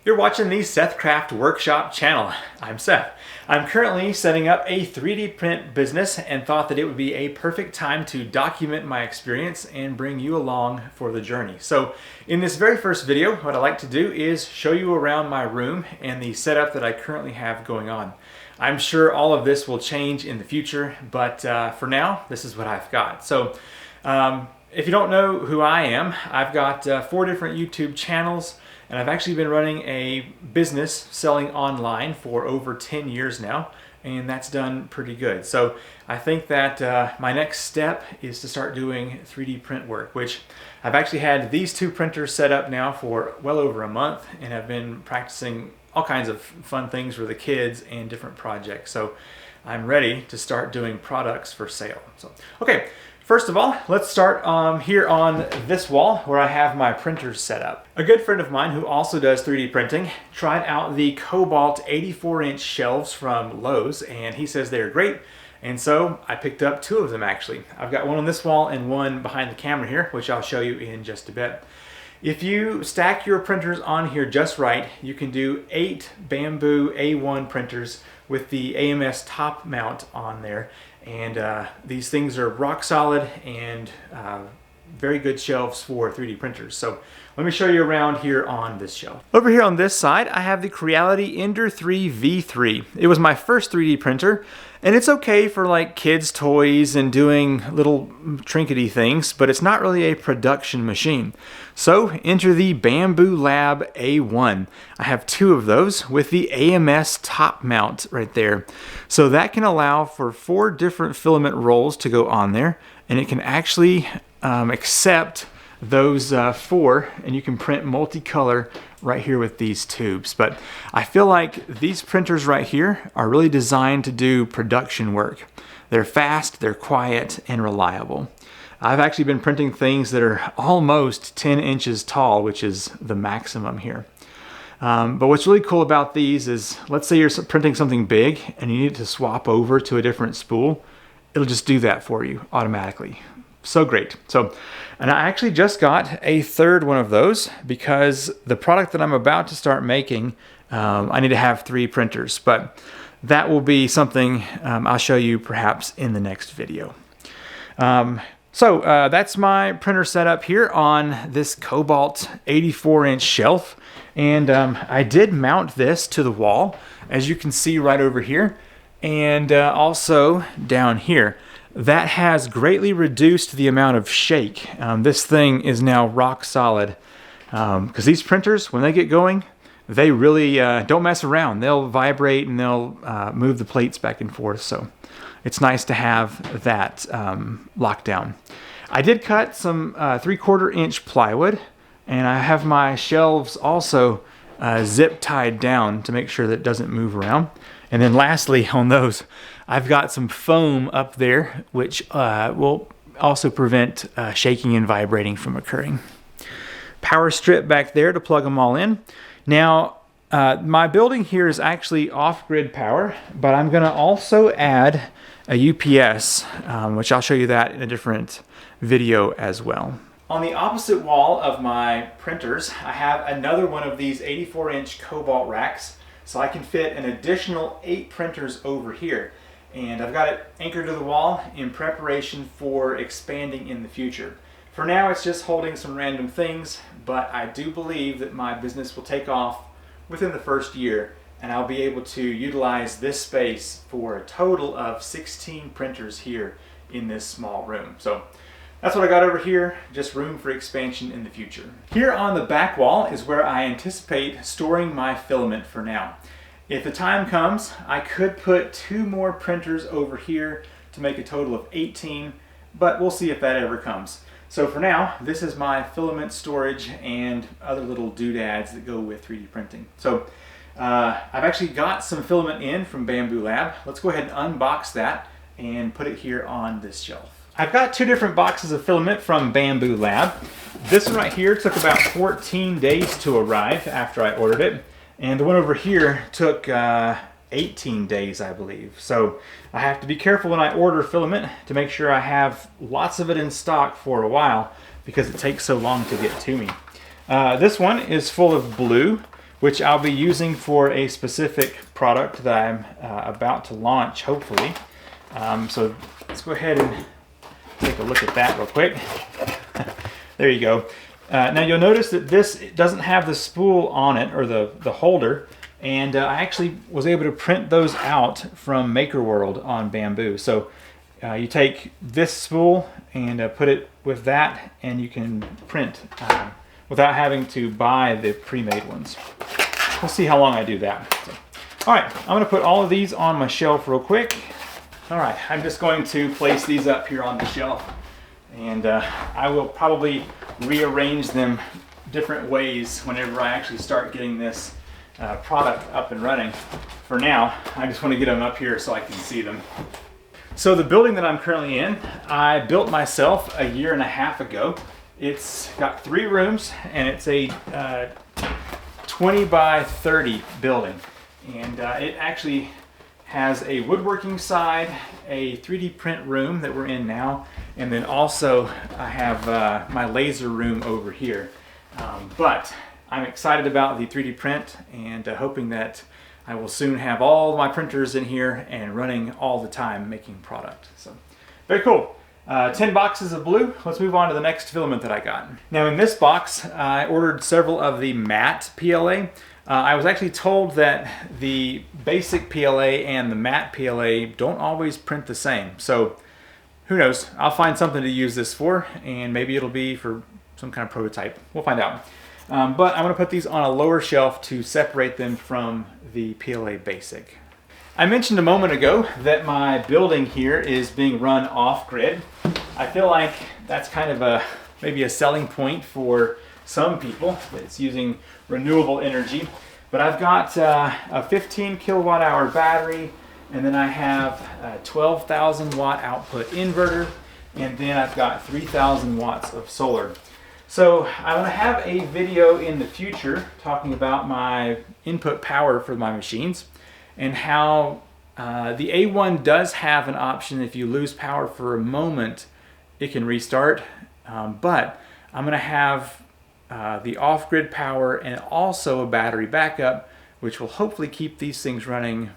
You're watching the SethCraft Workshop channel. I'm Seth. I'm currently setting up a 3D print business and thought that it would be a perfect time to document my experience and bring you along for the journey. So in this very first video, what I like to do is show you around my room and the setup that I currently have going on. I'm sure all of this will change in the future, but for now, this is what I've got. So if you don't know who I am, I've got 4 different YouTube channels. And I've actually been running a business selling online for over 10 years now, and that's done pretty good. So I think that my next step is to start doing 3D print work, which I've actually had these 2 printers set up now for well over a month, and I've been practicing all kinds of fun things for the kids and different projects. So I'm ready to start doing products for sale. So, okay. First of all, let's start here on this wall where I have my printers set up. A good friend of mine who also does 3D printing tried out the Cobalt 84-inch shelves from Lowe's, and he says they're great. And so I picked up 2 of them actually. I've got one on this wall and one behind the camera here, which I'll show you in just a bit. If you stack your printers on here just right, you can do 8 bamboo A1 printers with the AMS top mount on there. And these things are rock solid and very good shelves for 3D printers. So let me show you around here on this shelf. Over here on this side, I have the Creality Ender 3 V3. It was my first 3D printer, and it's okay for like kids' toys and doing little trinkety things, but it's not really a production machine. So enter the Bamboo Lab A1. I have 2 of those with the AMS top mount right there. So that can allow for 4 different filament rolls to go on there, and it can actually accept those 4, and you can print multicolor right here with these tubes. But I feel like these printers right here are really designed to do production work. They're fast, they're quiet, and reliable. I've actually been printing things that are almost 10 inches tall, which is the maximum here. But what's really cool about these is, let's say you're printing something big and you need to swap over to a different spool. It'll just do that for you automatically. So great. So, and I actually just got a 3rd one of those because the product that I'm about to start making, I need to have 3 printers, but that will be something I'll show you perhaps in the next video. So that's my printer setup here on this Cobalt 84-inch shelf. And I did mount this to the wall, as you can see right over here, and also down here. That has greatly reduced the amount of shake. This thing is now rock solid, because these printers, when they get going, they really don't mess around. They'll vibrate and they'll move the plates back and forth. So it's nice to have that locked down. I did cut some 3/4 inch plywood, and I have my shelves also zip tied down to make sure that it doesn't move around. And then lastly on those, I've got some foam up there, which will also prevent shaking and vibrating from occurring. Power strip back there to plug them all in. Now, my building here is actually off-grid power, but I'm gonna also add a UPS, which I'll show you that in a different video as well. On the opposite wall of my printers, I have another one of these 84-inch Cobalt racks, so I can fit an additional 8 printers over here. And I've got it anchored to the wall in preparation for expanding in the future. For now, it's just holding some random things, but I do believe that my business will take off within the first year, and I'll be able to utilize this space for a total of 16 printers here in this small room. So that's what I got over here, just room for expansion in the future. Here on the back wall is where I anticipate storing my filament for now. If the time comes, I could put 2 more printers over here to make a total of 18, but we'll see if that ever comes. So for now, this is my filament storage and other little doodads that go with 3D printing. So I've actually got some filament in from Bamboo Lab. Let's go ahead and unbox that and put it here on this shelf. I've got 2 different boxes of filament from Bamboo Lab. This one right here took about 14 days to arrive after I ordered it. And the one over here took 18 days, I believe. So I have to be careful when I order filament to make sure I have lots of it in stock for a while because it takes so long to get to me. This one is full of blue, which I'll be using for a specific product that I'm about to launch, hopefully. So let's go ahead and take a look at that real quick. There you go. Now you'll notice that this doesn't have the spool on it, or the holder, and I actually was able to print those out from Maker World on bamboo. So you take this spool and put it with that, and you can print without having to buy the pre-made ones. We'll see how long I do that. So, all right, I'm going to put all of these on my shelf real quick. All right, I'm just going to place these up here on the shelf, and I will probably rearrange them different ways whenever I actually start getting this product up and running. For now, I just want to get them up here so I can see them. So the building that I'm currently in, I built myself a year and a half ago. It's got 3 rooms, and it's a 20 by 30 building. And it actually has a woodworking side, a 3D print room that we're in now, and then also I have my laser room over here. But I'm excited about the 3D print, and hoping that I will soon have all my printers in here and running all the time making product. So very cool. 10 boxes of blue. Let's move on to the next filament that I got. Now in this box, I ordered several of the matte PLA. I was actually told that the basic PLA and the matte PLA don't always print the same. So who knows? I'll find something to use this for, and maybe it'll be for some kind of prototype. We'll find out. But I'm going to put these on a lower shelf to separate them from the PLA basic. I mentioned a moment ago that my building here is being run off-grid. I feel like that's kind of maybe a selling point for some people, that it's using renewable energy. But I've got a 15 kilowatt hour battery, and then I have a 12,000 watt output inverter, and then I've got 3,000 watts of solar. So I'm going to have a video in the future talking about my input power for my machines, and how the A1 does have an option. If you lose power for a moment, it can restart. But I'm going to have the off-grid power and also a battery backup, which will hopefully keep these things running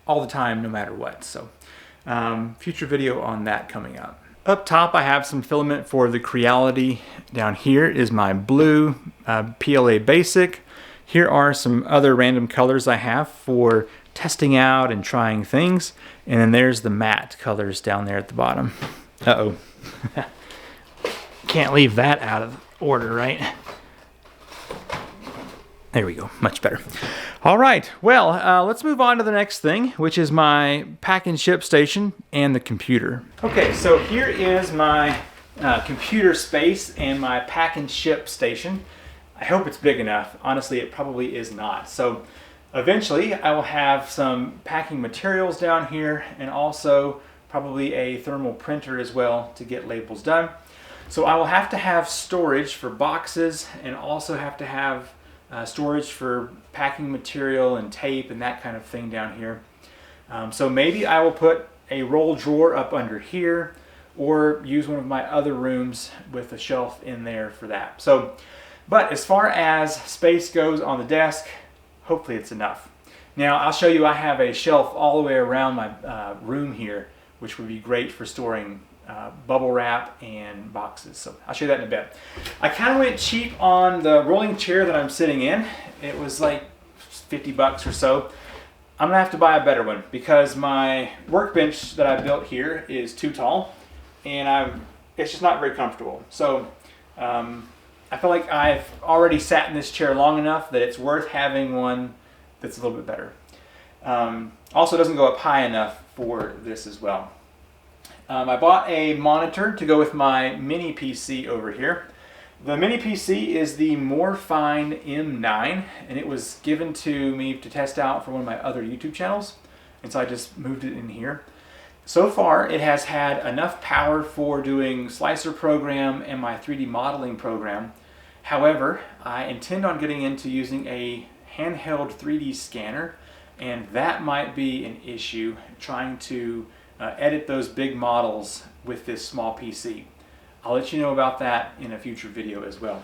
all the time no matter what. So future video on that coming up. Up top I have some filament for the Creality. Down here is my blue PLA basic. Here are some other random colors I have for testing out and trying things. And then there's the matte colors down there at the bottom. Uh-oh. Can't leave that out of order, right? There we go, much better. All right, well, let's move on to the next thing, which is my pack and ship station and the computer. Okay, so here is my computer space and my pack and ship station. I hope it's big enough. Honestly, it probably is not. So eventually I will have some packing materials down here, and also probably a thermal printer as well to get labels done. So I will have to have storage for boxes, and also have to have storage for packing material and tape and that kind of thing down here. So maybe I will put a roll drawer up under here, or use one of my other rooms with a shelf in there for that. So, but as far as space goes on the desk, hopefully it's enough. Now I'll show you, I have a shelf all the way around my room here, which would be great for storing bubble wrap and boxes. So I'll show you that in a bit. I kind of went cheap on the rolling chair that I'm sitting in. It was like 50 bucks or so. I'm gonna have to buy a better one, because my workbench that I built here is too tall, and it's just not very comfortable. So I feel like I've already sat in this chair long enough that it's worth having one that's a little bit better. Also, it doesn't go up high enough for this as well. I bought a monitor to go with my mini PC over here. The mini PC is the Morefine M9, and it was given to me to test out for one of my other YouTube channels, and so I just moved it in here. So far it has had enough power for doing slicer program and my 3D modeling program. However, I intend on getting into using a handheld 3D scanner, and that might be an issue, trying to edit those big models with this small PC. I'll let you know about that in a future video as well.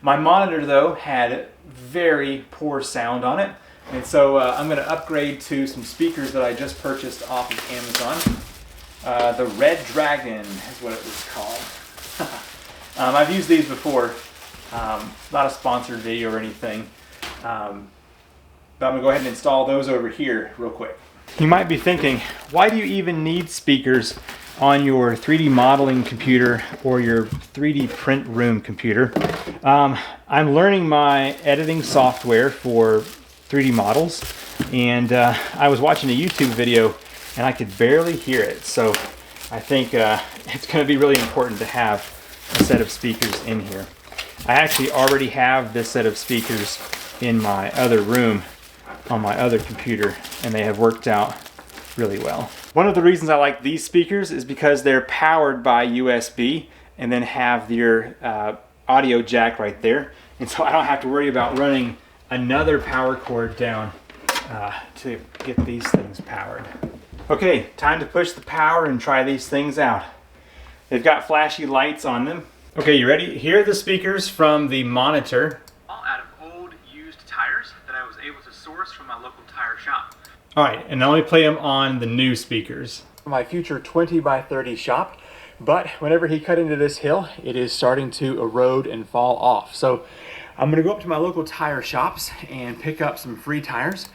My monitor though had very poor sound on it, and so I'm going to upgrade to some speakers that I just purchased off of Amazon. The Red Dragon is what it was called. I've used these before. Not a sponsored video or anything. But I'm going to go ahead and install those over here real quick. You might be thinking, why do you even need speakers on your 3D modeling computer or your 3D print room computer? I'm learning my editing software for 3D models, and I was watching a YouTube video and I could barely hear it. So I think it's going to be really important to have a set of speakers in here. I actually already have this set of speakers in my other room on my other computer, and they have worked out really well. One of the reasons I like these speakers is because they're powered by USB and then have your audio jack right there, and so I don't have to worry about running another power cord down to get these things powered. Okay, time to push the power and try these things out. They've got flashy lights on them. Okay, you ready? Here are the speakers from the monitor. All out of old used tires that I was able to source from my local tire shop. Alright, and I only play them on the new speakers. My future 20 by 30 shop, but whenever he cut into this hill, it is starting to erode and fall off. So I'm going to go up to my local tire shops and pick up some free tires.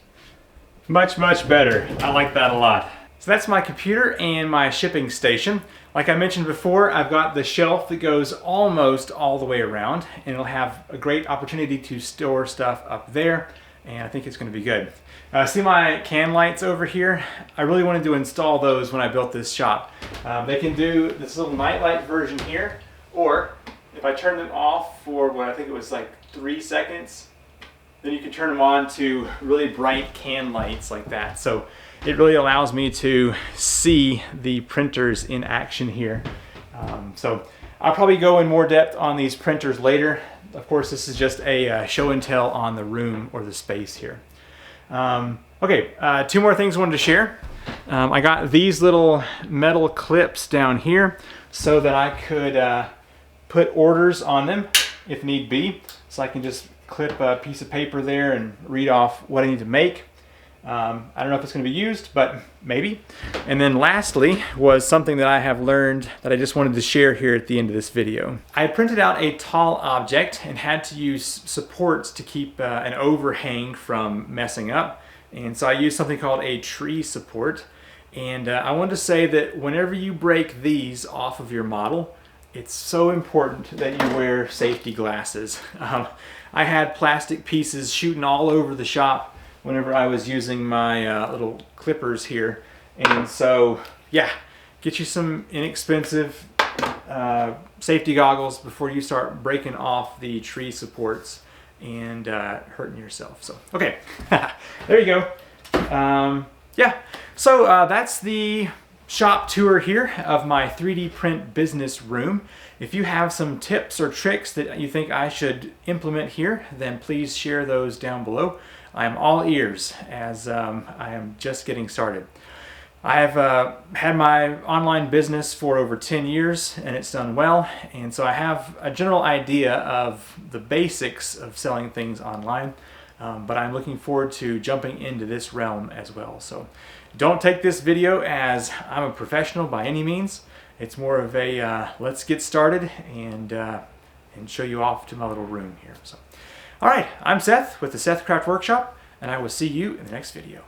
Much better. I like that a lot. So that's my computer and my shipping station. Like I mentioned before, I've got the shelf that goes almost all the way around, and it'll have a great opportunity to store stuff up there, and I think it's going to be good. See my can lights over here? I really wanted to install those when I built this shop. They can do this little nightlight version here, or if I turn them off for what I think it was like 3 seconds, then you can turn them on to really bright can lights like that. So it really allows me to see the printers in action here. So I'll probably go in more depth on these printers later. Of course, this is just a show and tell on the room or the space here. Okay, 2 more things I wanted to share. I got these little metal clips down here so that I could put orders on them if need be. So I can just clip a piece of paper there and read off what I need to make. I don't know if it's going to be used, but maybe. And then lastly was something that I have learned that I just wanted to share here at the end of this video. I printed out a tall object and had to use supports to keep an overhang from messing up. And so I used something called a tree support. And I wanted to say that whenever you break these off of your model, it's so important that you wear safety glasses. I had plastic pieces shooting all over the shop whenever I was using my little clippers here. And so, yeah, get you some inexpensive safety goggles before you start breaking off the tree supports and hurting yourself. So, okay, there you go. Yeah, so that's the shop tour here of my 3D print business room. If you have some tips or tricks that you think I should implement here, then please share those down below. I am all ears as I am just getting started. I've had my online business for over 10 years and it's done well, and so I have a general idea of the basics of selling things online, but I'm looking forward to jumping into this realm as well. So don't take this video as I'm a professional by any means. It's more of a let's get started and show you off to my little room here. So, all right, I'm Seth with the SethCraft Workshop, and I will see you in the next video.